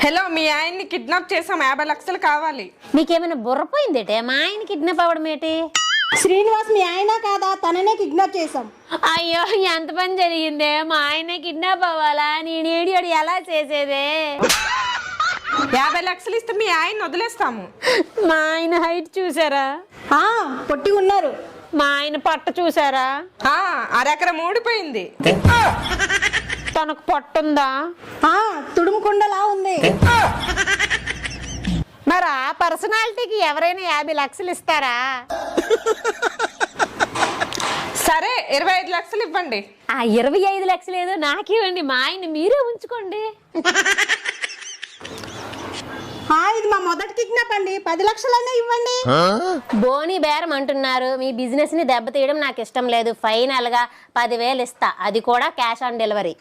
Hello, మీ ఆయన్ని kidnap చేసాం, 50 లక్షలు కావాలి. మీకేమైనా బుర్రపోయిందేటే? మా ఆయన కిడ్నాప్ అవ్వడం ఏంటి? శ్రీనివాస్ మీ ఆయన కాదా? తననే కిడ్నాప్ చేసాం. అయ్యో, ఎంత పని జరిగిందే! మా ఆయన కిడ్నాప్ అవ్వాలా? నేను ఏడియోడు ఎలా చేసేదే? 50 లక్షలు ఇస్తే మీ ఆయన్ని వదిలేస్తాము. మా ఆయన హైట్ చూసారా? పొట్టి ఉన్నారు. మా ఆయన పట్ట చూసారా? అరెకరం ఊడిపోయింది. తనకు పట్టుందా? తుడుముకుండలా ఉంది. మరి ఆ పర్సనాలిటీకి ఎవరైనా 50 లక్షలు ఇస్తారా? సరే, 25 లక్షలు ఇవ్వండి. ఆ 25 లక్షలు ఏదో నాకివ్వండి, మా ఆయన మీరే ఉంచుకోండి. ఇది మా మొదటి కిడ్నాప్ అండి, 10 లక్షలైనా ఇవ్వండి. బోని బేరం అంటున్నారు. మీ బిజినెస్ ని దెబ్బతీయడం నాకు ఇష్టం లేదు. ఫైనల్ గా 10,000 ఇస్తా, అది కూడా క్యాష్ ఆన్ డెలివరీ.